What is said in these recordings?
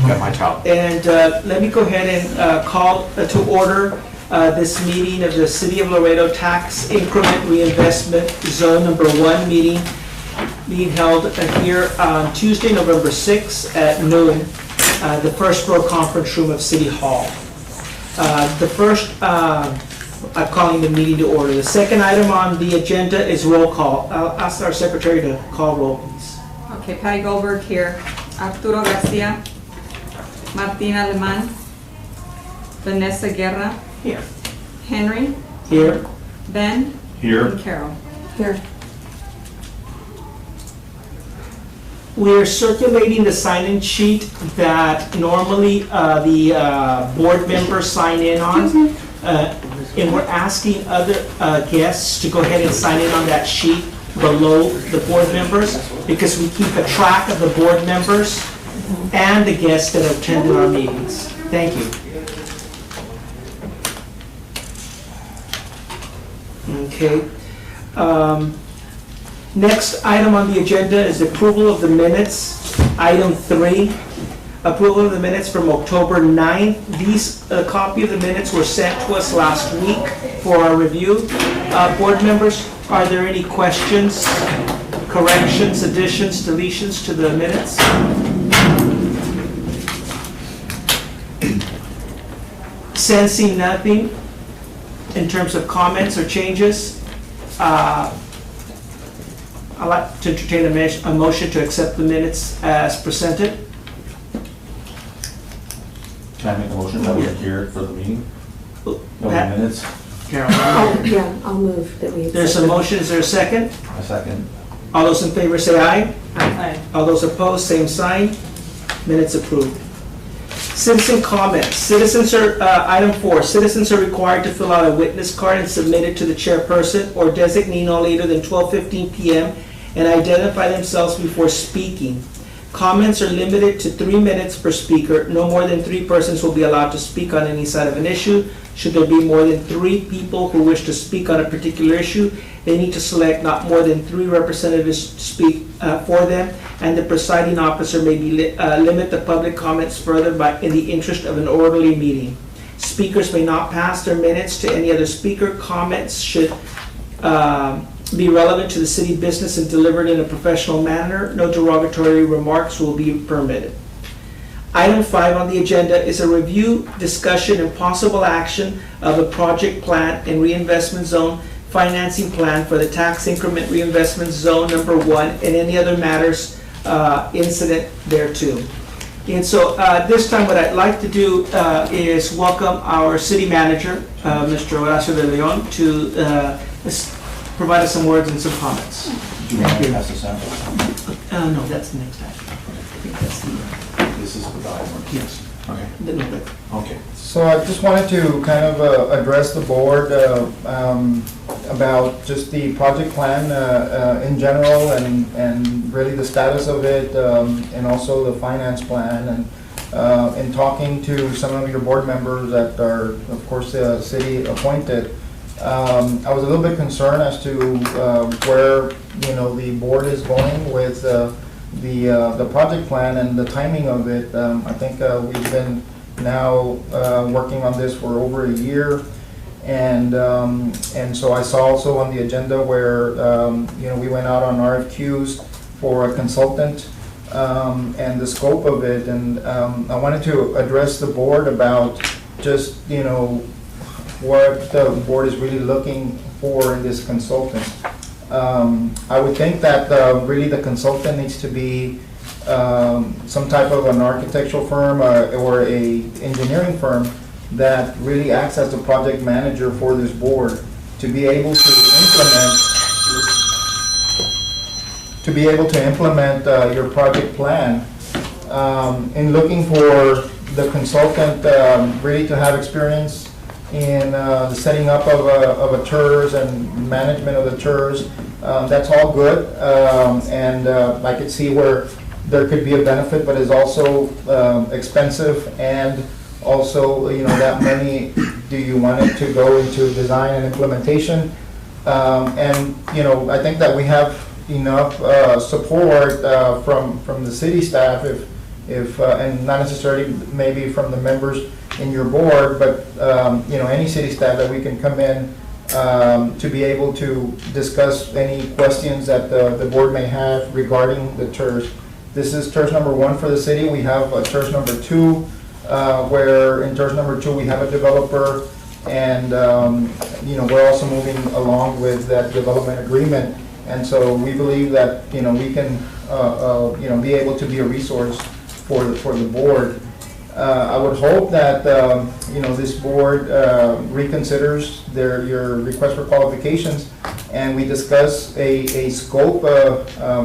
Got my child. And let me go ahead and call to order this meeting of the City of Laredo Tax Increment Reinvestment Zone Number 1 meeting being held here on Tuesday, November 6th at noon, the first floor conference room of City Hall. I'm calling the meeting to order. The second item on the agenda is roll call. I'll ask our secretary to call roll, please. Okay, Patty Goldberg here. Arturo Garcia. Martin Aleman. Vanessa Guerra. Here. Henry. Here. Ben. Here. And Carol. Here. We're circulating the sign-in sheet that normally the board members sign in on. And we're asking other guests to go ahead and sign in on that sheet below the board members because we keep a track of the board members and the guests that have attended our meetings. Thank you. Okay. Next item on the agenda is approval of the minutes. Item 3, approval of the minutes from October 9th. A copy of the minutes were sent to us last week for our review. Board members, are there any questions, corrections, additions, deletions to the minutes? Sensing nothing in terms of comments or changes, I'd like to entertain a motion to accept the minutes as presented. Can I make a motion that we adhere for the meeting? No Pat? minutes? Carol. Oh, yeah, I'll move that we accept. There's a motion, is there a second? A second. All those in favor say aye. Aye. All those opposed, same sign. Minutes approved. Citizen comments. Citizens are, item 4, citizens are required to fill out a witness card and submit it to the chairperson or designee no later than 12:15 p.m. and identify themselves before speaking. Comments are limited to 3 minutes per speaker. No more than 3 persons will be allowed to speak on any side of an issue. Should there be more than 3 people who wish to speak on a particular issue, they need to select not more than 3 representatives to speak for them, and the presiding officer may be limit the public comments further in the interest of an orderly meeting. Speakers may not pass their minutes to any other speaker. Comments should be relevant to the city business and delivered in a professional manner. No derogatory remarks will be permitted. Item 5 on the agenda is a review, discussion, and possible action of a project plan and reinvestment zone financing plan for the tax increment reinvestment zone number 1 and any other matters incident thereto. And so this time what I'd like to do is welcome our city manager, Mr. Horacio de Leon, to provide us some words and some comments. Do you want to pass this out? No, that's the next item. I think that's the, This is the item. yes. Okay. Okay. So I just wanted to kind of address the board about just the project plan in general and really the status of it and also the finance plan and in talking to some of your board members that are of course city appointed. I was a little bit concerned as to where the board is going with the project plan and the timing of it. I think we've been now working on this for over a year, and so I saw also on the agenda where we went out on RFQs for a consultant and the scope of it, and I wanted to address the board about just what the board is really looking for in this consultant. I would think that really the consultant needs to be some type of an architectural firm or a engineering firm that really acts as the project manager for this board to be able to implement your project plan. In looking for the consultant really to have experience in the setting up of a TERS and management of the TERS, that's all good, and I could see where there could be a benefit, but it's also expensive, and also that money, do you want it to go into design and implementation? And I think that we have enough support from the city staff if, and not necessarily maybe from the members in your board, but, any city staff that we can come in to be able to discuss any questions that the board may have regarding the TERS. This is TERS number 1 for the city. We have a TERS number 2, where in TERS number 2, we have a developer, and, we're also moving along with that development agreement. And so we believe that, we can, be able to be a resource for the board. I would hope that, this board reconsiders your request for qualifications, and we discuss a scope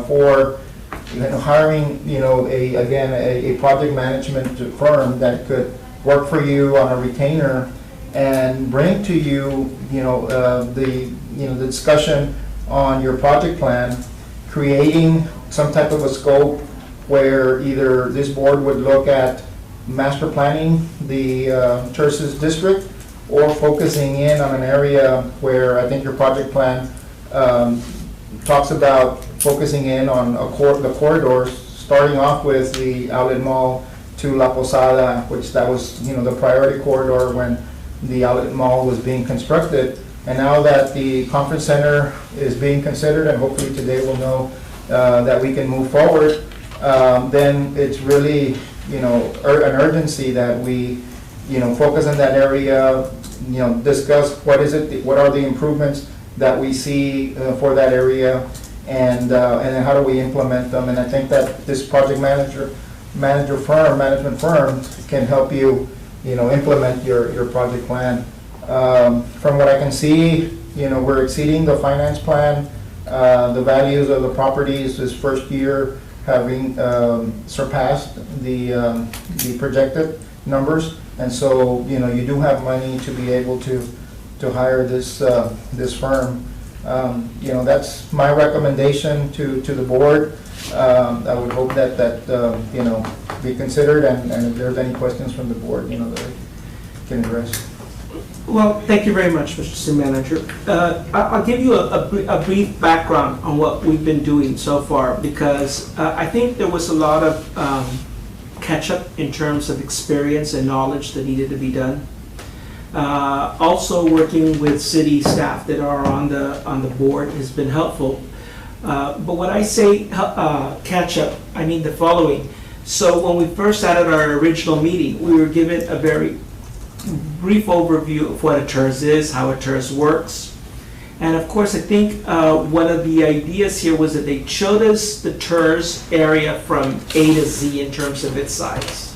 for hiring, a project management firm that could work for you on a retainer and bring to you, the discussion on your project plan, creating some type of a scope where either this board would look at master planning the Terces district, or focusing in on an area where I think your project plan talks about focusing in on the corridors, starting off with the outlet mall to La Posada, which that was the priority corridor when the outlet mall was being constructed. And now that the conference center is being considered, and hopefully today we'll know that we can move forward, then it's really an urgency that we focus on that area, discuss what are the improvements that we see for that area, and then how do we implement them. And I think that this project management firm can help you implement your project plan. From what I can see, we're exceeding the finance plan. The values of the properties this first year having surpassed the projected numbers, and so you do have money to be able to hire this firm. That's my recommendation to the board. I would hope that be considered, and if there's any questions from the board, that I can address. Well, thank you very much, Mr. City Manager. I'll give you a brief background on what we've been doing so far, because I think there was a lot of catch-up in terms of experience and knowledge that needed to be done. Also, working with city staff that are on the board has been helpful. But when I say catch-up, I mean the following. So when we first started our original meeting, we were given a very brief overview of what a TERS is, how a TERS works. And of course, I think one of the ideas here was that they showed us the TERS area from A to Z in terms of its size.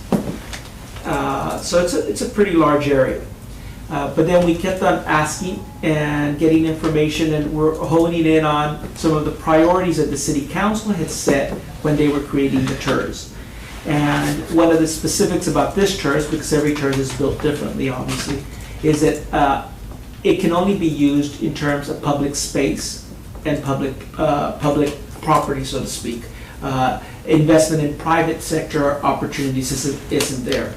So it's a pretty large area. But then we kept on asking and getting information, and we're honing in on some of the priorities that the City Council had set when they were creating the TERS. And one of the specifics about this TERS, because every TERS is built differently, obviously, is that it can only be used in terms of public space and public property, so to speak. Investment in private sector opportunities isn't there.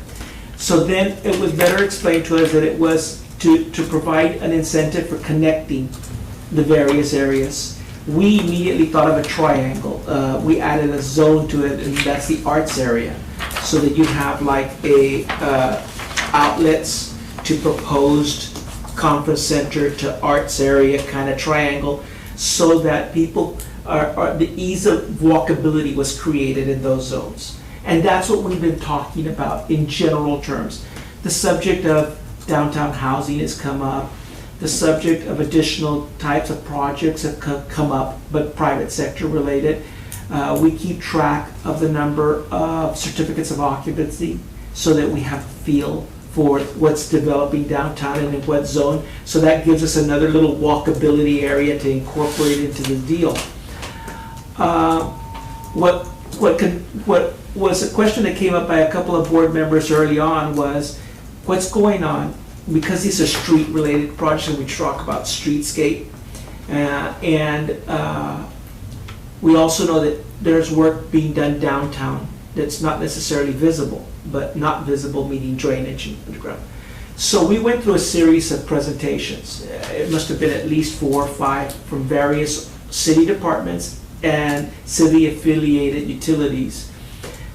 So then it was better explained to us that it was to provide an incentive for connecting the various areas. We immediately thought of a triangle. We added a zone to it, and that's the arts area. So that you have like outlets to proposed conference center to arts area kind of triangle, so that people the ease of walkability was created in those zones. And that's what we've been talking about in general terms. The subject of downtown housing has come up. The subject of additional types of projects have come up, but private sector related. We keep track of the number of certificates of occupancy so that we have a feel for what's developing downtown and in what zone. So that gives us another little walkability area to incorporate into the deal. What was a question that came up by a couple of board members early on was, what's going on? Because these are street-related projects, and we talk about streetscape, we also know that there's work being done downtown that's not necessarily visible, but not visible meaning drainage and underground. So we went through a series of presentations. It must have been at least 4 or 5 from various city departments and city-affiliated utilities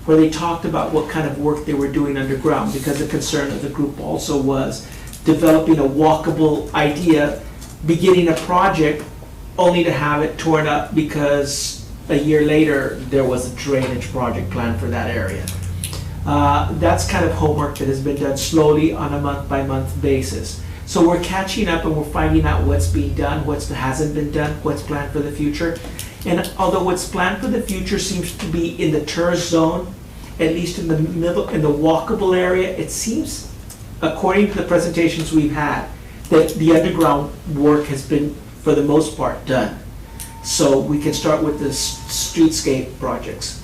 where they talked about what kind of work they were doing underground, because the concern of the group also was developing a walkable idea, beginning a project, only to have it torn up because a year later, there was a drainage project planned for that area. That's kind of homework that has been done slowly on a month-by-month basis. So we're catching up and we're finding out what's being done, what hasn't been done, what's planned for the future. And although what's planned for the future seems to be in the tourist zone, at least in the middle, in the walkable area, it seems, according to the presentations we've had, that the underground work has been, for the most part, done. So we can start with the streetscape projects.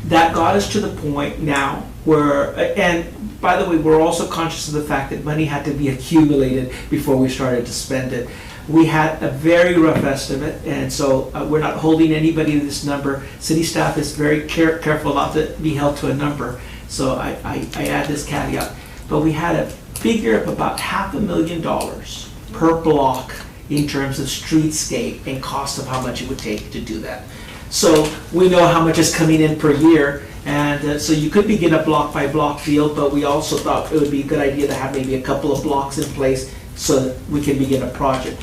That got us to the point now where, and by the way, we're also conscious of the fact that money had to be accumulated before we started to spend it. We had a very rough estimate, and so we're not holding anybody to this number. City staff is very careful not to be held to a number, so I add this caveat. But we had a figure of about $500,000 per block in terms of streetscape and cost of how much it would take to do that. So we know how much is coming in per year, and so you could begin a block by block deal, but we also thought it would be a good idea to have maybe a couple of blocks in place so that we can begin a project,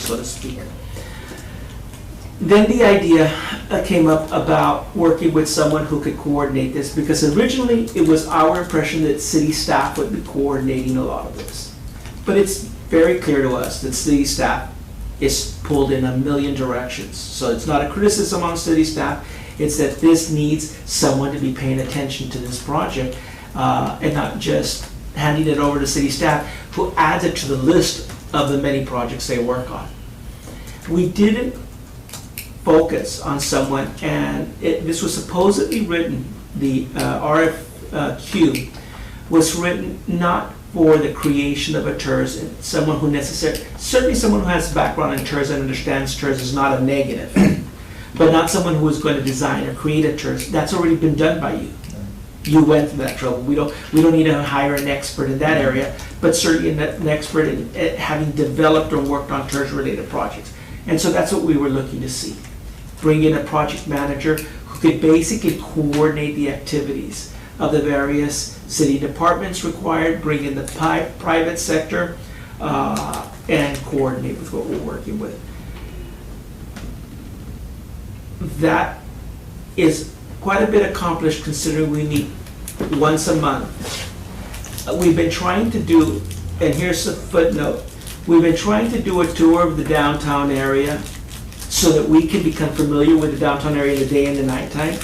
so to speak. Then the idea came up about working with someone who could coordinate this, because originally it was our impression that city staff would be coordinating a lot of this. But it's very clear to us that city staff is pulled in a million directions. So it's not a criticism on city staff, it's that this needs someone to be paying attention to this project and not just handing it over to city staff, who adds it to the list of the many projects they work on. We didn't focus on someone, and this was supposedly written, the RFQ was written not for the creation of a TERS, someone who certainly someone who has background in TERS and understands TERS is not a negative, but not someone who is going to design or create a TERS. That's already been done by you. You went through that trouble. We don't need to hire an expert in that area, but certainly an expert in having developed or worked on TERS-related projects. And so that's what we were looking to see. Bring in a project manager who could basically coordinate the activities of the various city departments required, bring in the private sector, and coordinate with what we're working with. That is quite a bit accomplished considering we meet once a month. We've been trying to do, and here's a footnote, we've been trying to do a tour of the downtown area so that we can become familiar with the downtown area in the day and the nighttime.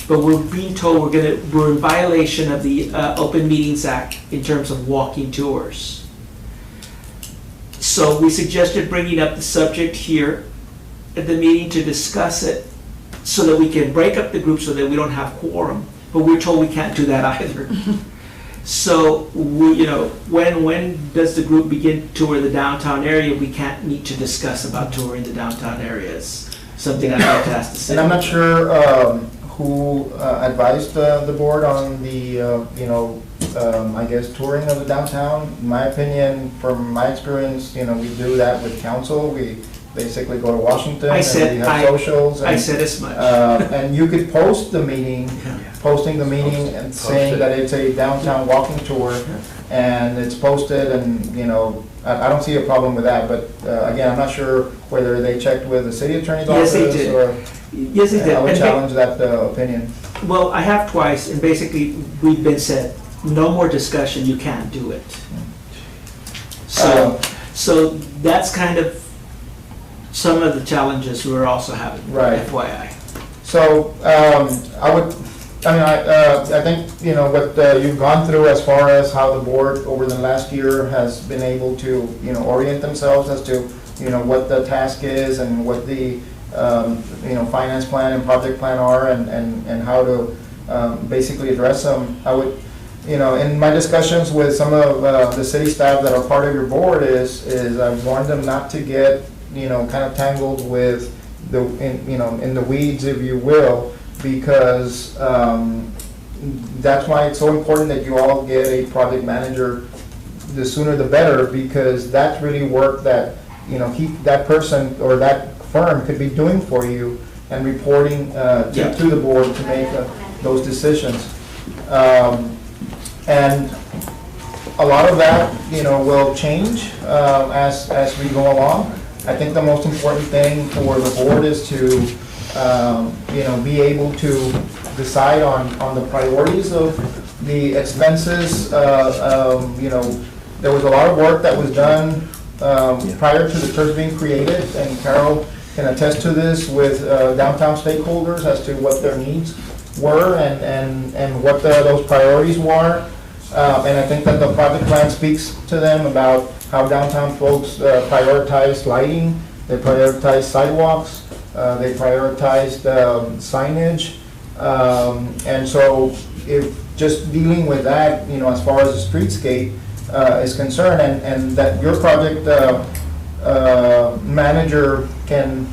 But we're being told we're in violation of the Open Meetings Act in terms of walking tours. So we suggested bringing up the subject here at the meeting to discuss it so that we can break up the group so that we don't have quorum. But we're told we can't do that either. So when does the group begin to tour the downtown area? We can't meet to discuss about touring the downtown areas. Something I'd like to ask the city. And I'm not sure who advised the board on the, I guess, touring of the downtown. In my opinion, from my experience, we do that with council. We basically go to Washington and we have socials. And, I said as much. And you could post the meeting, posting the meeting and saying that it's a downtown walking tour, and it's posted, and I don't see a problem with that. But again, I'm not sure whether they checked with the city attorney's office. Yes, they did. Yes, they did. I would challenge that opinion. Well, I have twice, and basically we've been said, no more discussion, you can't do it. So that's kind of some of the challenges we're also having, right. FYI. So I think what you've gone through as far as how the board over the last year has been able to orient themselves as to what the task is and what the finance plan and project plan are, and how to basically address them. I would, in my discussions with some of the city staff that are part of your board is I've warned them not to get kind of tangled with in the weeds, if you will, because that's why it's so important that you all get a project manager. The sooner the better, because that's really work that that person or that firm could be doing for you, and reporting Yeah. to the board to make those decisions. And a lot of that, will change as we go along. I think the most important thing for the board is to, be able to decide on the priorities of the expenses. There was a lot of work that was done prior to the TERS being created, and Carol can attest to this with downtown stakeholders as to what their needs were and what those priorities were. And I think that the project plan speaks to them about how downtown folks prioritize lighting, they prioritize sidewalks, they prioritized signage. And so if just dealing with that, as far as the streetscape is concerned, and that your project manager can,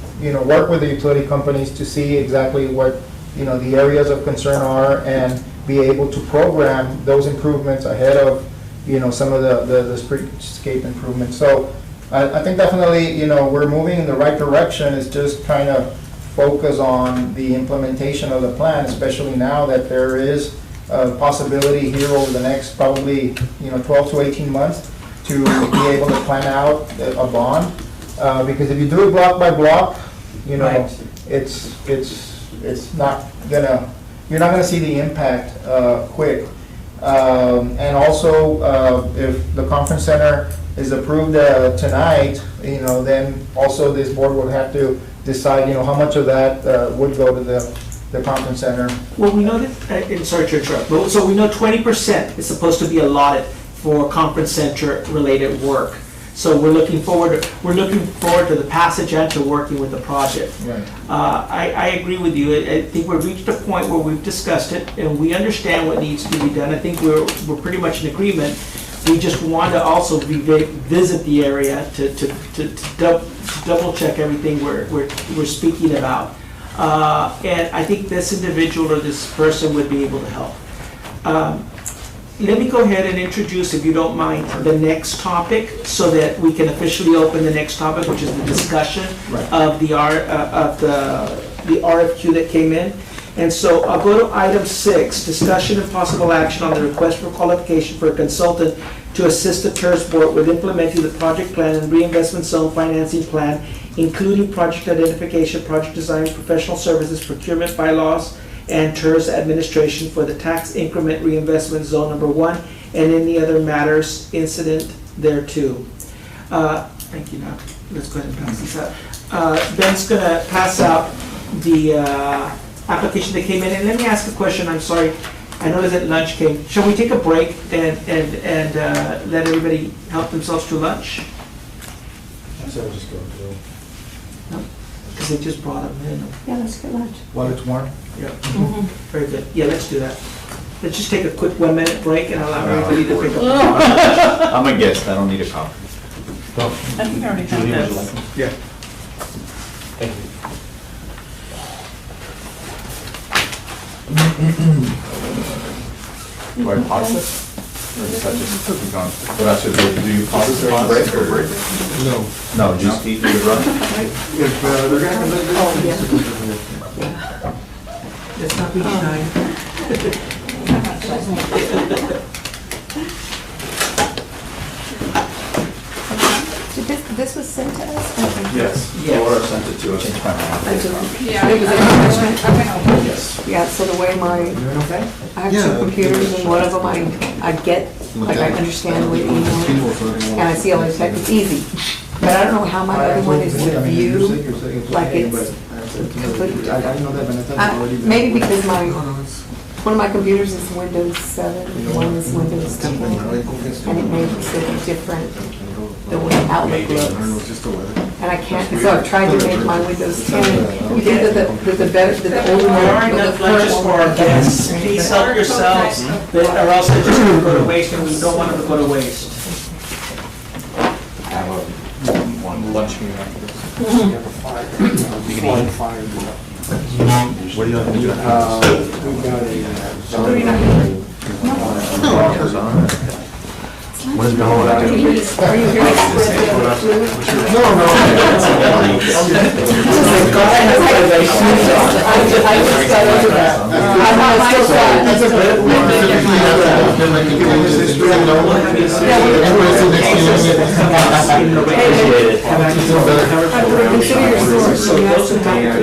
work with the utility companies to see exactly what, the areas of concern are, and be able to program those improvements ahead of, some of the streetscape improvements. So I think definitely, we're moving in the right direction. It's just trying to focus on the implementation of the plan, especially now that there is a possibility here over the next probably, 12 to 18 months to be able to plan out a bond. Because if you do it block by block, Right. it's not gonna, you're not gonna see the impact quick. And also, if the conference center is approved tonight, then also this board would have to decide, how much of that would go to the conference center. Well, we know that, and sorry to interrupt, but so we know 20% is supposed to be allotted for conference center related work. So we're looking forward to the passage and to working with the project. Right. I agree with you. I think we've reached a point where we've discussed it and we understand what needs to be done. I think we're pretty much in agreement. We just want to also visit the area to double check everything we're speaking about. And I think this individual or this person would be able to help. Let me go ahead and introduce, if you don't mind, the next topic so that we can officially open the next topic, which is the discussion of the RFQ that came in. And so I'll go to item 6, discussion and possible action on the request for qualification for a consultant to assist the TERS board with implementing the project plan and reinvestment zone financing plan, including project identification, project design, professional services, procurement bylaws, and TERS administration for the tax increment reinvestment zone number 1 and any other matters incident thereto. Thank you. Now, let's go ahead and pass this out. Ben's gonna pass out the application that came in, and let me ask a question. I'm sorry, I know that lunch came. Shall we take a break and let everybody help themselves to lunch? So we'll just go through. Because they just brought them in. Yeah, let's get lunch. While it's warm? Yeah. Very good. Yeah, let's do that. Let's just take a quick 1-minute break and allow everybody to pick up. I'm a guest, I don't need a coffee. I think I already have Julie, would you this. like one? Yeah. Thank you. Do I pause it? Or is that just keep going? What I should do, do you pause it during break or? No. No, just eat your run? If they're gonna come in, Oh, yeah. Let's not be shy. This was sent to us? Yes. Yes. Laura sent it to us. Change my mind. Yeah. It was in attachment? Yes. Yeah, so the way my, Okay? I have two computers, and one of them I get, like I understand the way email, and I see all the text, it's easy. But I don't know how my other one is to view, like it's complete. Maybe because one of my computers is Windows 7, one is Windows 10, and it makes it different, the way Outlook looks. And I can't, so I've tried to make my Windows 10, you think that the older There are one, the enough lunches first for our guests. Please help yourselves, or else they're just gonna go to waste, and we don't want them to go to waste. I have one lunch meeting after this. What do you have to do? we've got a. What is No, Are you here to spread the fluid? I just got over that. I'm still sad. That's a good Consider your source. You have some time. That's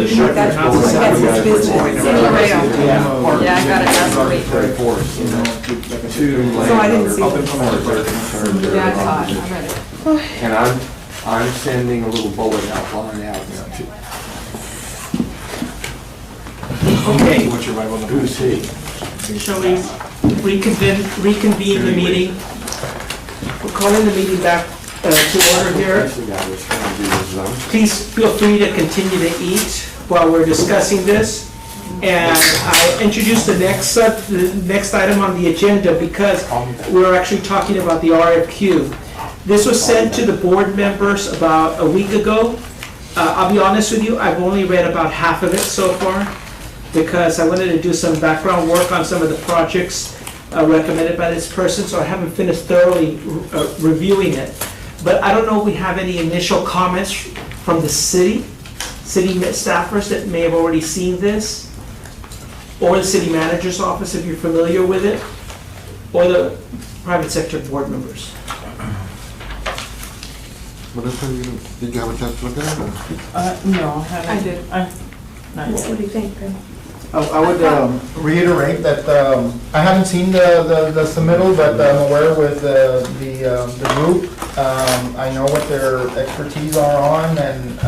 his business. Laredo. Yeah, I got it last week. So I didn't see it. Yeah, I saw it, I read it. And I'm sending a little bullet outline out now to Okay, who's he. shall we reconvene the meeting? We're calling the meeting back to order here. That's the guy that's trying to do his zone. Please feel free to continue to eat while we're discussing this. And I introduced the next item on the agenda because we're actually talking about the RFQ. This was sent to the board members about a week ago. I'll be honest with you, I've only read about half of it so far because I wanted to do some background work on some of the projects recommended by this person, so I haven't finished thoroughly reviewing it. But I don't know if we have any initial comments from the city staffers that may have already seen this, or the city manager's office if you're familiar with it, or the private sector board members. Did you have a chance to look at it? No, I haven't. I did. Not What yet. do you think, Ben? I would reiterate that I haven't seen the submittal, but I'm aware with the group. I know what their expertise are on, and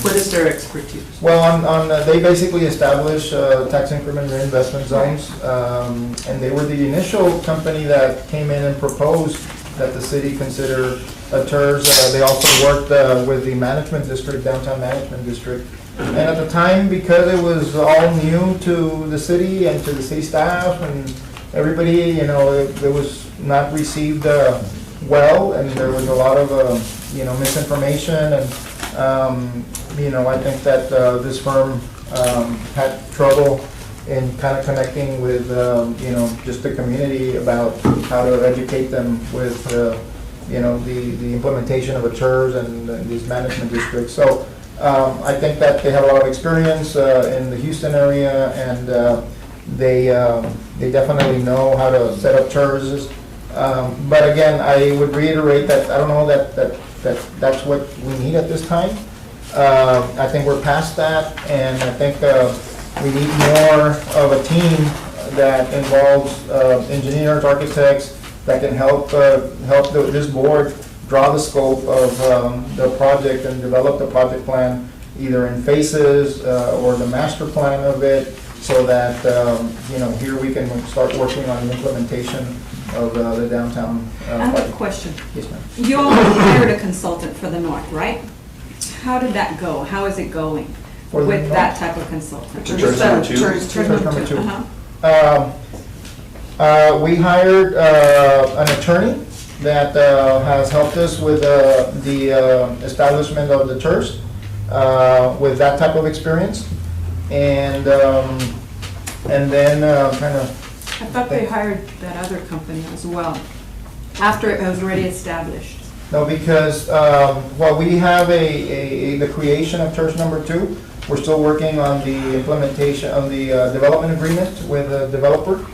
What is their expertise? well, they basically establish tax increment reinvestment zones, and they were the initial company that came in and proposed that the city consider TERS. They also worked with the management district, downtown management district. And at the time, because it was all new to the city and to the city staff and everybody, it was not received well, and there was a lot of, misinformation, and, I think that this firm had trouble in kind of connecting with, just the community about how to educate them with, the implementation of a TERS and these management districts. So I think that they have a lot of experience in the Houston area, and they definitely know how to set up TERS. But again, I would reiterate that I don't know that's what we need at this time. I think we're past that, and I think we need more of a team that involves engineers, architects, that can help this board draw the scope of the project and develop the project plan either in phases or the master plan of it, so that here we can start working on the implementation of the downtown I have a project. question. Yes, ma'am. You all hired a consultant for the north, right? How did that go? How is it going For the with north? that type of consultant? TERS number two? TERS number two. Uh-huh. We hired an attorney that has helped us with the establishment of the TERS with that type of experience, and then kind of. I thought they hired that other company as well, after it was already established. No, because we have the creation of TERS number two. We're still working on the implementation of the development agreement with the developer,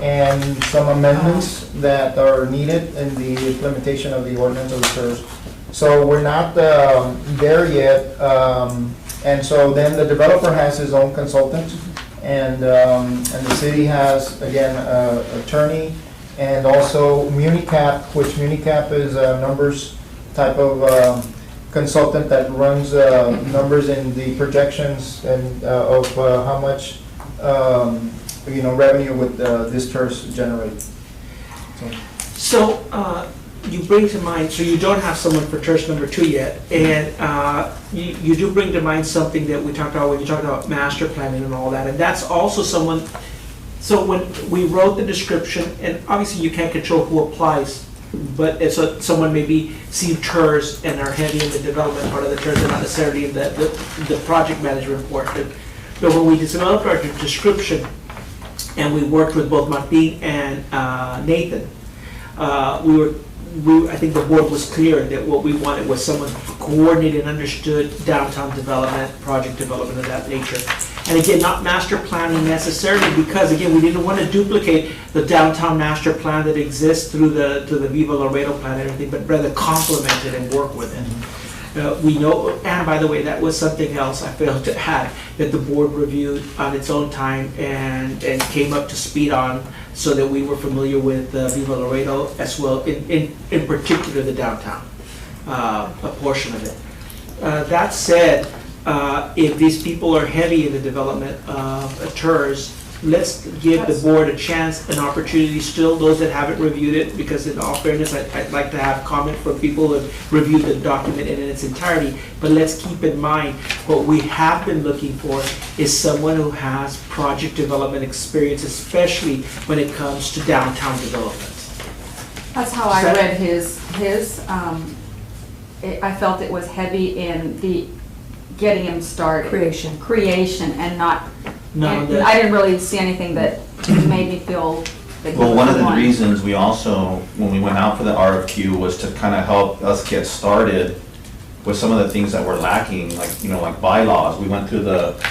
and some amendments that are needed in the implementation of the ordinance of the TERS. So we're not there yet, and so then the developer has his own consultant, and the city has, again, attorney, and also Municap, which Municap is a numbers type of consultant that runs numbers in the projections and of how much revenue would this TERS generate. So, you bring to mind, so you don't have someone for TERS number two yet, and you do bring to mind something that we talked about when you talked about master planning and all that, and that's also someone, so when we wrote the description, and obviously you can't control who applies, but it's someone maybe see TERS and are heavy in the development part of the TERS and not necessarily in the project management portion. But when we developed our description, and we worked with both Martin and Nathan, I think the board was clear that what we wanted was someone who coordinated and understood downtown development, project development of that nature. And again, not master planning necessarily, because again, we didn't want to duplicate the downtown master plan that exists through the Viva Laredo plan and everything, but rather complement it and work with it. We know, and by the way, that was something else I failed to add, that the board reviewed on its own time and came up to speed on, so that we were familiar with Viva Laredo as well, in particular the downtown, a portion of it. That said, if these people are heavy in the development of TERS, let's give the board a chance, an opportunity still, those that haven't reviewed it, because in all fairness, I'd like to have comment from people who have reviewed the document in its entirety, but let's keep in mind, what we have been looking for is someone who has project development experience, especially when it comes to downtown development. That's how I read his, I felt it was heavy in the getting him started. Creation and not, No, and I didn't really see anything that made me feel that he Well, was one of the one. reasons we also, when we went out for the RFQ, was to kind of help us get started with some of the things that were lacking, like, you know, like bylaws. We went through the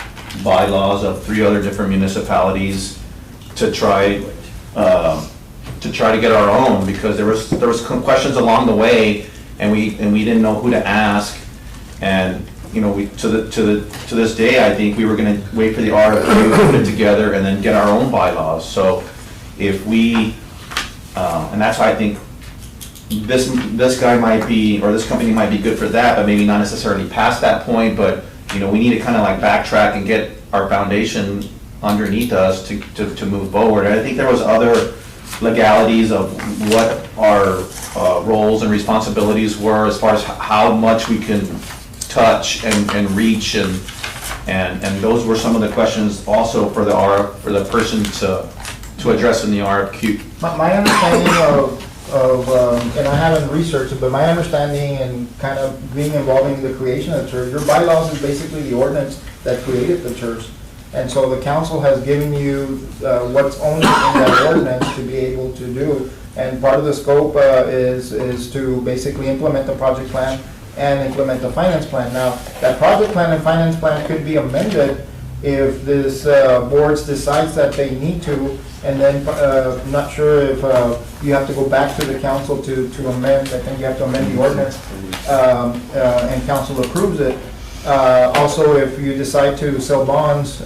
bylaws of 3 other different municipalities to try to get our own, because there was questions along the way, and we didn't know who to ask. And you know, to this day, I think we were going to wait for the RFQ, put it together, and then get our own bylaws. So if we, and that's why I think this guy might be, or this company might be good for that, but maybe not necessarily past that point. But you know, we need to kind of like backtrack and get our foundation underneath us to move forward. And I think there was other legalities of what our roles and responsibilities were, as far as how much we can touch and reach, and those were some of the questions also for the person to address in the RFQ. My understanding of and I haven't researched it, but my understanding and kind of being involved in the creation of the church, your bylaws is basically the ordinance that created the church. And so the council has given you what's only in that ordinance to be able to do. And part of the scope is to basically implement the project plan and implement the finance plan. Now, that project plan and finance plan could be amended if this board decides that they need to, and then I'm not sure if you have to go back to the council to amend. I think you have to amend the ordinance, and council approves it. Also, if you decide to sell bonds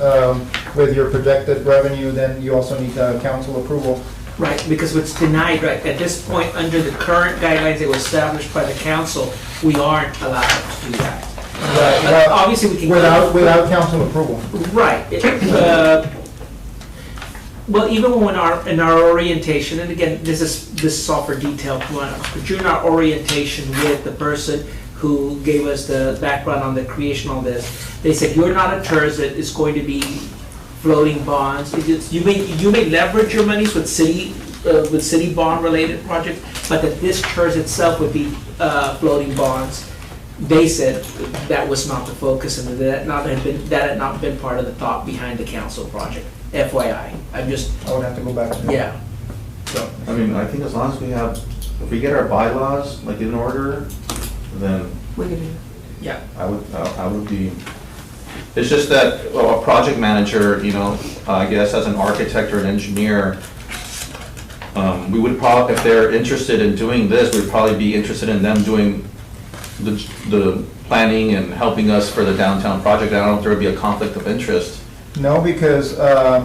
with your projected revenue, then you also need council approval. Right, because what's denied, right, at this point, under the current guidelines that were established by the council, we aren't allowed to do that. Well, Obviously, we can. Without council approval. Right. Well, even when in our orientation, and again, this is all for detail, but during our orientation with the person who gave us the background on the creation of this, they said, you're not a TERS that is going to be floating bonds. You may leverage your monies with city bond related projects, but that this TERS itself would be floating bonds. They said that was not the focus, and that had not been part of the thought behind the council project. FYI, I would have to go back to that. Yeah. So, I mean, I think as long as if we get our bylaws like in order, then We can do. Yeah. I would be. It's just that a project manager, you know, I guess as an architect or an engineer, we would probably, if they're interested in doing this, we'd probably be interested in them doing the planning and helping us for the downtown project. I don't know if there would be a conflict of interest. No, because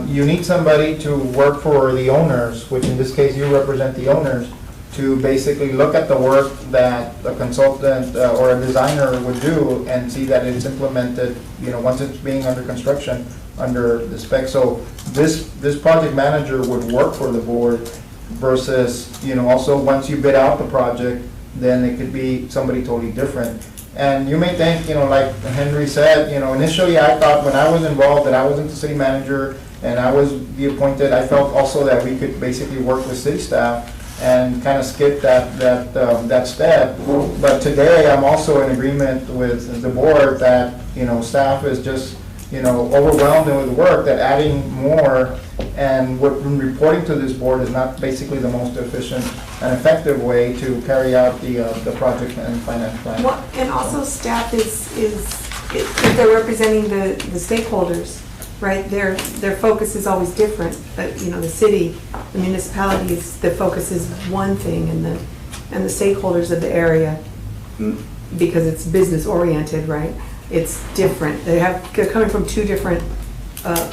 you need somebody to work for the owners, which in this case you represent the owners, to basically look at the work that a consultant or a designer would do and see that it's implemented, you know, once it's being under construction, under the spec. So this project manager would work for the board versus, you know, also once you bid out the project, then it could be somebody totally different. And you may think, you know, like Henry said, you know, initially I thought when I was involved that I wasn't the city manager and I was be appointed, I felt also that we could basically work with city staff and kind of skip that step. But today I'm also in agreement with the board that, you know, staff is just, you know, overwhelmed with work, that adding more And what reporting to this board is not basically the most efficient and effective way to carry out the project and finance plan. Well, and also staff if they're representing the stakeholders, right, their focus is always different. You know, the city, the municipalities, the focus is one thing, and the stakeholders of the area, because it's business oriented, right, it's different. They're coming from two different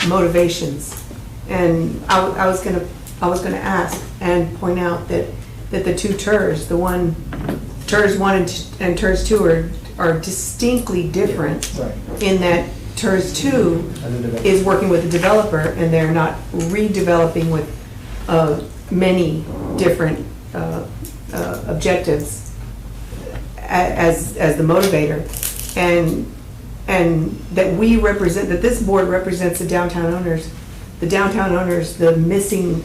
motivations. And I was gonna ask and point out that the two TERS, TERS 1 and TERS 2 are distinctly different Right. in that TERS 2 is working with the developer, and they're not redeveloping with many different objectives as the motivator, and that we represent, that this board represents the downtown owners. The downtown owners, the missing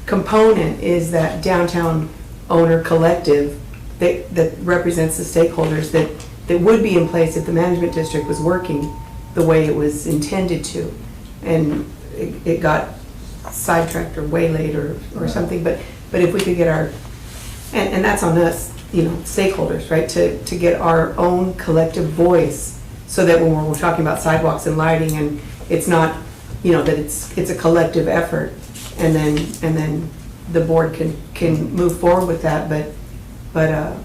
component is that downtown owner collective that represents the stakeholders that would be in place if the management district was working the way it was intended to. And it got sidetracked or waylaid or something, but if we could get our, and that's on us, you know, stakeholders, right, to get our own collective voice, so that when we're talking about sidewalks and lighting, and it's not, you know, that it's a collective effort, and then the board can move forward with that. But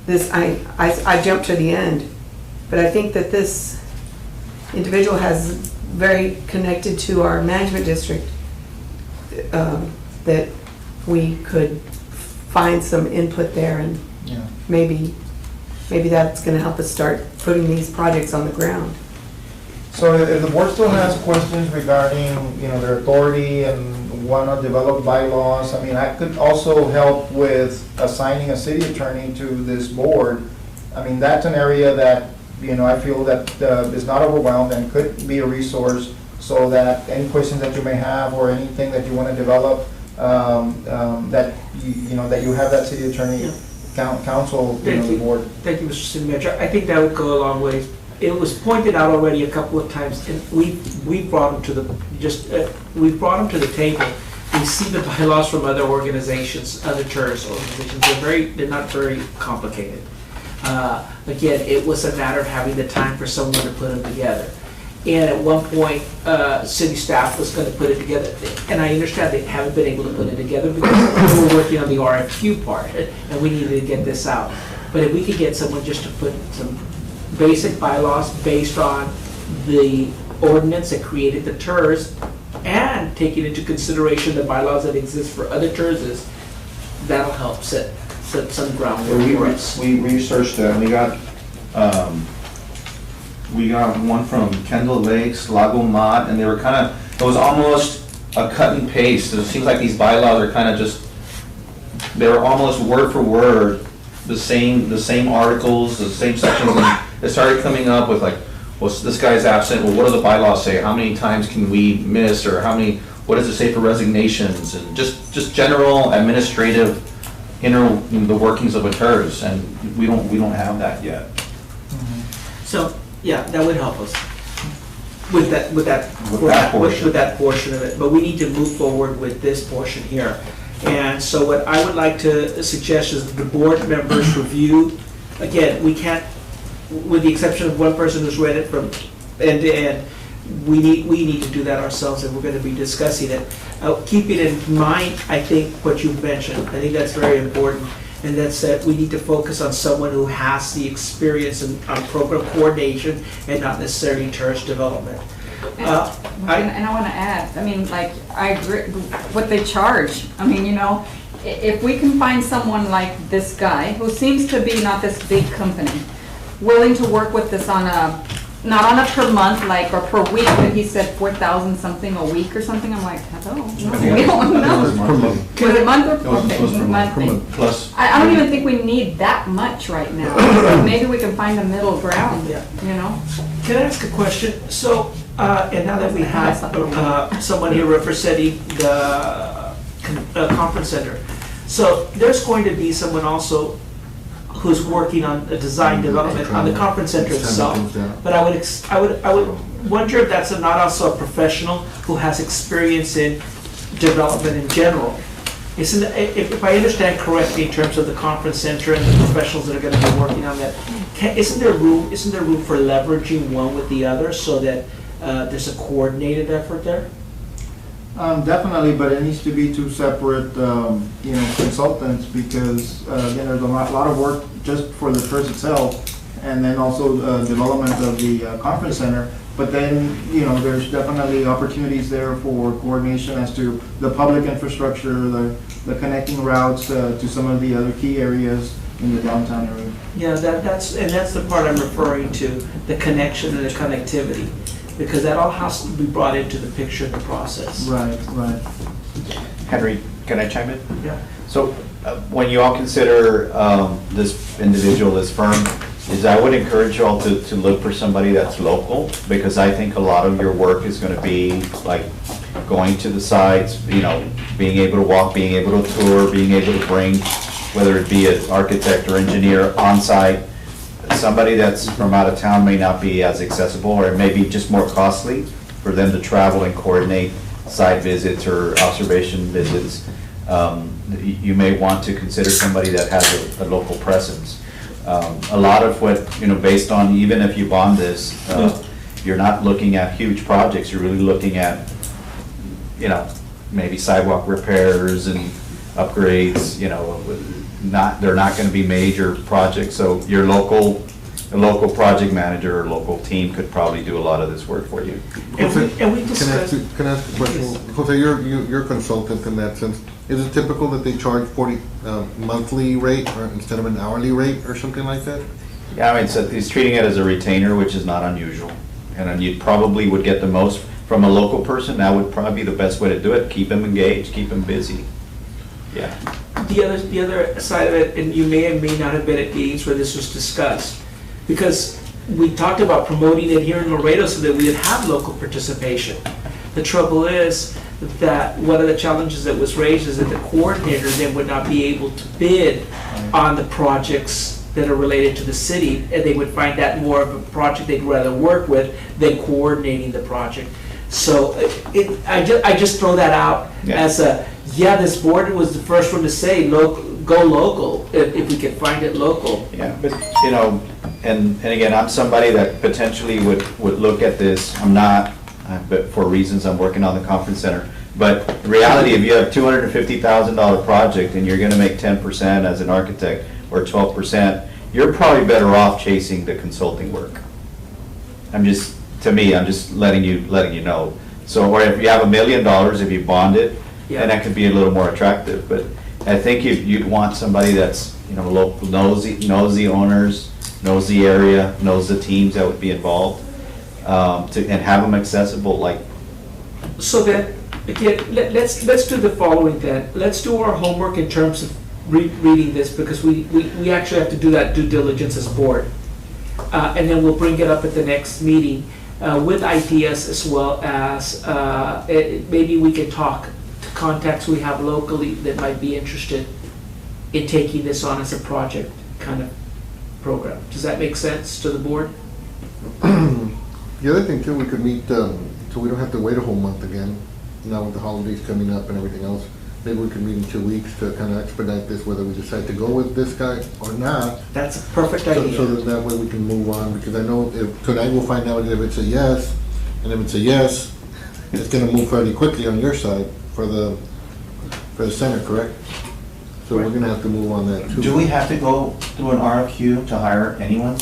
this, I jumped to the end, but I think that this individual has very connected to our management district, that we could find some input there, and Yeah. maybe that's gonna help us start putting these projects on the ground. So if the board still has questions regarding, you know, their authority and wanna develop bylaws, I mean, I could also help with assigning a city attorney to this board. I mean, that's an area that, you know, I feel that is not overwhelmed and could be a resource, so that any questions that you may have or anything that you wanna develop, that you know, that you have that city attorney counsel, you know, the board. Thank you, Mr. City Manager. I think that would go a long way. It was pointed out already a couple of times, and we brought them to the table. We see the bylaws from other organizations, other tourist organizations. They're not very complicated. Again, it was a matter of having the time for someone to put them together. And at one point, city staff was going to put it together, and I understand they haven't been able to put it together because we're working on the RFQ part, and we needed to get this out. But if we could get someone just to put some basic bylaws based on the ordinance that created the TERS, and taking into consideration the bylaws that exist for other TERSs, that'll help set some groundwork for us. We researched that, and we got one from Kendall Lakes, Lago Mat, and they were kind of, it was almost a cut and paste. It seems like these bylaws are kind of just, they were almost word for word, the same articles, the same sections, and it started coming up with like, well, this guy's absent, well, what do the bylaws say? How many times can we miss, or what does it say for resignations? And just general administrative, the workings of a TERS, and we don't have that yet. So, yeah, that would help us with that portion of it. But we need to move forward with this portion here. And so what I would like to suggest is the board members review. Again, we can't, with the exception of one person who's read it from end to end, we need to do that ourselves, and we're going to be discussing it. Keeping in mind, I think, what you've mentioned, I think that's very important, and that's that we need to focus on someone who has the experience on program coordination and not necessarily tourist development. And I want to add, I mean, like, I agree what they charge. I mean, you know, if we can find someone like this guy, who seems to be not this big company, willing to work with this on a, not on a per month, like, or per week, but he said 4,000 something a week or something, I'm like, hello, no, we don't know. Was it month or, okay, monthly. Plus. I don't even think we need that much right now. Maybe we can find a middle ground, Yeah. you know? Can I ask a question? So, and now that we have someone here representing the conference center, so there's going to be someone also who's working on a design development on the conference center itself. But I would wonder if that's not also a professional who has experience in development in general. Isn't, if I understand correctly, in terms of the conference center and the professionals that are gonna be working on that, isn't there room for leveraging one with the other so that there's a coordinated effort there? Definitely, but it needs to be two separate, consultants, because, there's a lot of work just for the church itself, and then also development of the conference center. But then, there's definitely opportunities there for coordination as to the public infrastructure, the connecting routes to some of the other key areas in the downtown area. Yeah, that's the part I'm referring to, the connection and the connectivity, because that all has to be brought into the picture in the process. Right. Henry, can I chime in? Yeah. So when you all consider this individual, this firm, I would encourage you all to look for somebody that's local, because I think a lot of your work is going to be like going to the sites, being able to walk, being able to tour, being able to bring, whether it be an architect or engineer on site. Somebody that's from out of town may not be as accessible, or it may be just more costly for them to travel and coordinate site visits or observation visits. You may want to consider somebody that has a local presence. A lot of what, based on, even if you bond this, you're not looking at huge projects, you're really looking at, maybe sidewalk repairs and upgrades, they're not gonna be major projects, so a local project manager or local team could probably do a lot of this work for you. And we discussed. Can I ask a question? Yes. Jose, you're a consultant in that sense. Is it typical that they charge 40 monthly rate or instead of an hourly rate or something like that? Yeah, I mean, so he's treating it as a retainer, which is not unusual. And then you probably would get the most from a local person. That would probably be the best way to do it. Keep them engaged, keep them busy. Yeah. The other side of it, and you may or may not have been at meetings where this was discussed, because we talked about promoting it here in Laredo so that we would have local participation. The trouble is that one of the challenges that was raised is that the coordinator then would not be able to bid on the projects that are related to the city, and they would find that more of a project they'd rather work with than coordinating the project. So I just throw that out as this board was the first one to say, go local, if we could find it local. Yeah, but, and again, I'm somebody that potentially would look at this. I'm not, but for reasons I'm working on the conference center. But the reality, if you have $250,000 project and you're gonna make 10% as an architect or 12%, you're probably better off chasing the consulting work. I'm just letting you know. So, or if you have $1 million, if you bond it, then that could be a little more attractive. But I think you'd want somebody that's, local, knows the owners, knows the area, knows the teams that would be involved, and have them accessible, like. So then, again, let's do the following then. Let's do our homework in terms of reading this, because we actually have to do that due diligence as a board. And then we'll bring it up at the next meeting with ideas, as well as maybe we can talk to contacts we have locally that might be interested in taking this on as a project kind of program. Does that make sense to the board? The other thing too, we could meet, so we don't have to wait a whole month again, now with the holidays coming up and everything else. Maybe we could meet in 2 weeks to kind of expedite this, whether we decide to go with this guy or not. That's a perfect idea. So that way we can move on, because I know tonight we'll find out if it's a yes, and if it's a yes, it's gonna move fairly quickly on your side for the center, correct? So we're gonna have to move on that too. Do we have to go through an RFQ to hire anyone?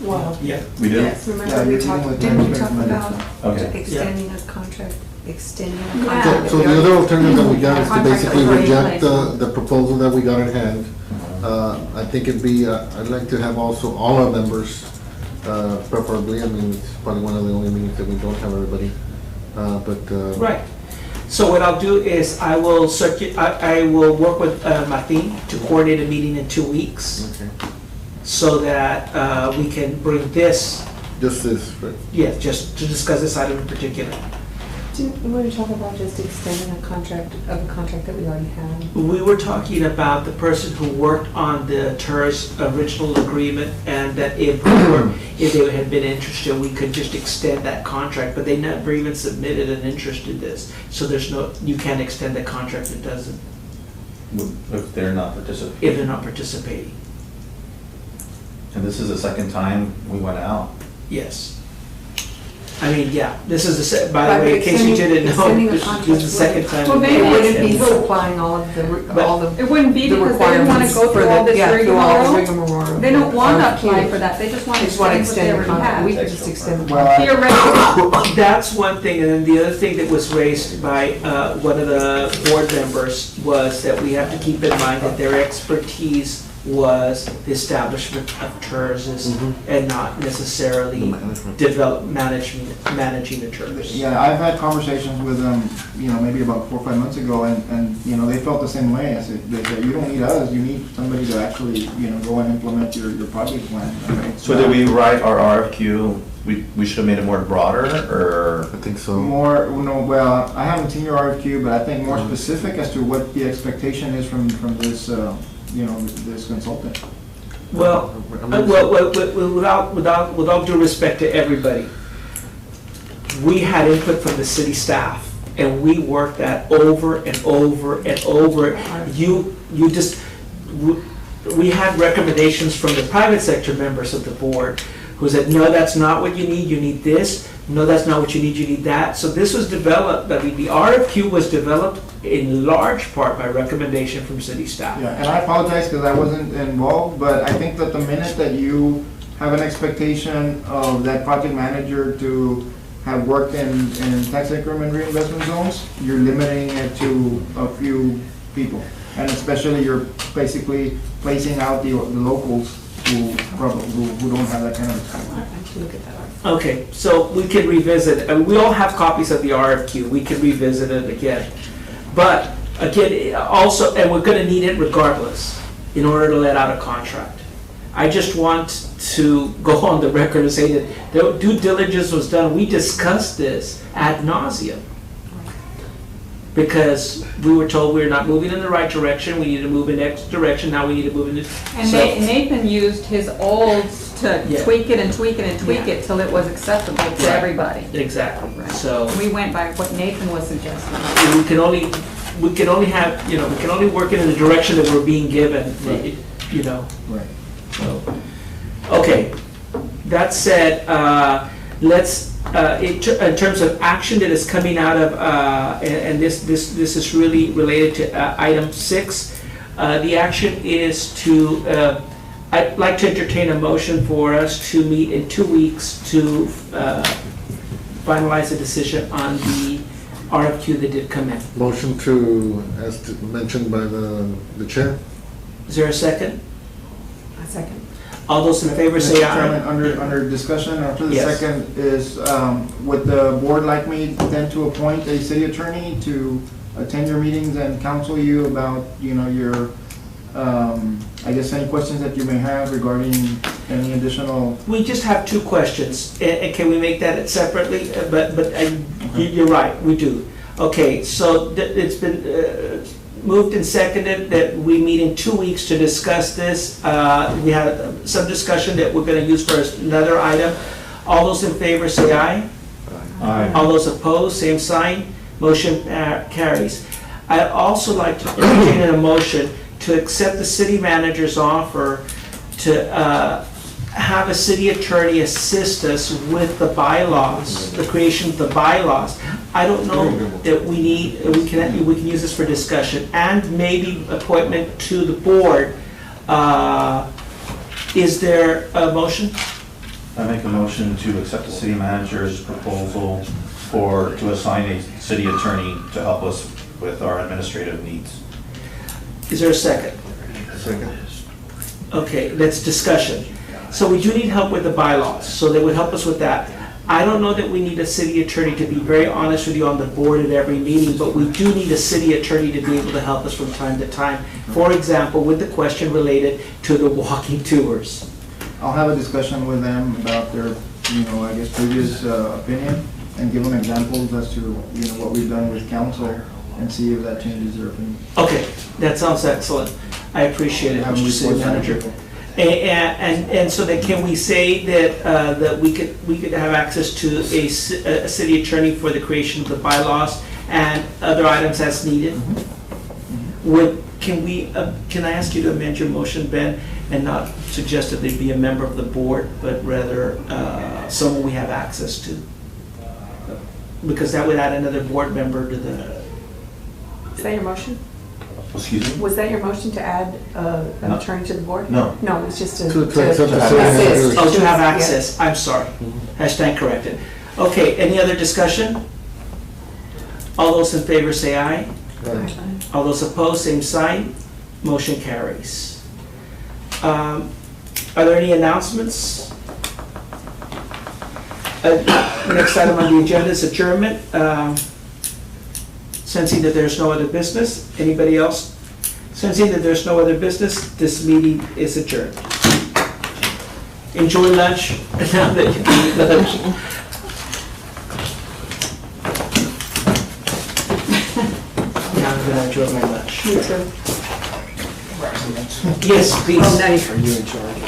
Well, Yeah. We do? yes, remember we talked, didn't we talk about Okay. extending a contract, extending a Yeah. contract? So the other alternative that we got is to Contract basically that was already in reject the proposal that we got at hand. I think it'd be, I'd like to have also all our members, preferably, I mean, it's probably one of the only meetings that we don't have everybody, Right. So what I'll do is I will work with Martin to coordinate a meeting in 2 weeks, Okay. so that we can bring this, Just this, right? just to discuss this item in particular. Didn't we talk about just extending a contract that we already have? We were talking about the person who worked on the tourist original agreement, and that if they had been interested, we could just extend that contract, but they never even submitted an interest in this. So you can't extend the contract if it doesn't, If they're not participating. if they're not participating. And this is the second time we went out. Yes. I mean, yeah, this is by the way, in case you didn't know, Extending a this contract is the second time. Well, we've maybe It done wouldn't be it. supplying all of the It wouldn't be the because they didn't want to requirements go for through all the, this yeah, through all this rigmarole. rigmarole. They don't want to apply RFQ. for that, they just want to Just want to extend what they extend the already contract. We have. could just extend the Well, contract. Theoretically, That's one thing, and then the other thing that was raised by one of the board members was that we have to keep in mind that their expertise was the establishment of tours and not necessarily managing the tours. Yeah, I've had conversations with them, maybe about 4 or 5 months ago, and they felt the same way. I said, they said, you don't need us, you need somebody to actually, go and implement your project plan, right? So did we write our RFQ, we should have made it more broader, or? I think so. More, well, I haven't seen your RFQ, but I think more specific as to what the expectation is from this, this consultant. Well, without due respect to everybody, we had input from the city staff, and we worked that over and over and over. We had recommendations from the private sector members of the board who said, no, that's not what you need this. No, that's not what you need that. So this was developed, the RFQ was developed in large part by recommendation from city staff. Yeah, and I apologize because I wasn't involved, but I think that the minute that you have an expectation of that project manager to have worked in tax increment reinvestment zones, you're limiting it to a few people. And especially you're basically placing out the locals who don't have that kind of experience. Look at that. Okay, so we can revisit, we all have copies of the RFQ, we can revisit it again. But again, also, and we're gonna need it regardless in order to let out a contract. I just want to go on the record and say that the due diligence was done, we discussed this ad nauseum. Because we were told we're not moving in the right direction, we need to move in X direction, now we need to move in this. and Nathan used his olds to Yeah. tweak it and tweak it and tweak it till it was acceptable to Right. everybody. Exactly, so. We went by what Nathan was suggesting. We can only have, we can only work in the direction that we're being given, Right. Right. So, okay, that said, let's, in terms of action that is coming out of, and this is really related to item 6, the action is to, I'd like to entertain a motion for us to meet in 2 weeks to finalize a decision on the RFQ that did come in. Motion to, as mentioned by the chair. Is there a second? A second. All those in favor say Mr. aye. Chairman, under discussion, after the Yes. second is, would the board like me then to appoint a city attorney to attend your meetings and counsel you about, your, I guess, any questions that you may have regarding any additional? We just have 2 questions, and can we make that separately? But you're right, we do. Okay, so it's been moved and seconded that we meet in 2 weeks to discuss this. We had some discussion that we're gonna use for another item. All those in favor say aye. Aye. All those opposed, same sign. Motion carries. I'd also like to entertain a motion to accept the city manager's offer to have a city attorney assist us with the bylaws, the creation of the bylaws. I don't know that we can use this for discussion, and maybe appointment to the board. Is there a motion? I make a motion to accept the city manager's proposal to assign a city attorney to help us with our administrative needs. Is there a second? Second. Okay, that's discussion. So we do need help with the bylaws, so they would help us with that. I don't know that we need a city attorney, to be very honest with you, on the board at every meeting, but we do need a city attorney to be able to help us from time to time. For example, with the question related to the walking tours. I'll have a discussion with them about their, I guess, previous opinion, and give them examples as to, you know, what we've done with council and see if that changes their opinion. Okay, that sounds excellent. I appreciate it, Have Mr. them City report back. Manager. And so then can we say that we could have access to a city attorney for the creation of the bylaws and other items as needed? Can I ask you to amend your motion, Ben, and not suggest that they be a member of the board, but rather someone we have access to? Because that would add another board member to the, Is that your motion? Excuse me? Was that your motion to add an No. attorney to the board? No. No, it was just to. To accept the city assist. manager's- oh, to have Yeah. access, I'm sorry. Hashtag corrected. Okay, any other discussion? All those in favor say aye. All those opposed, same sign. Motion carries. Are there any announcements? Next item on the agenda is adjournment. Sensing that there's no other business, anybody else? Sensing that there's no other business, this meeting is adjourned. Enjoy lunch, now that you can eat lunch. Now I'm gonna enjoy my lunch. Me too. Yes, please. Oh, nice. Are you in charge?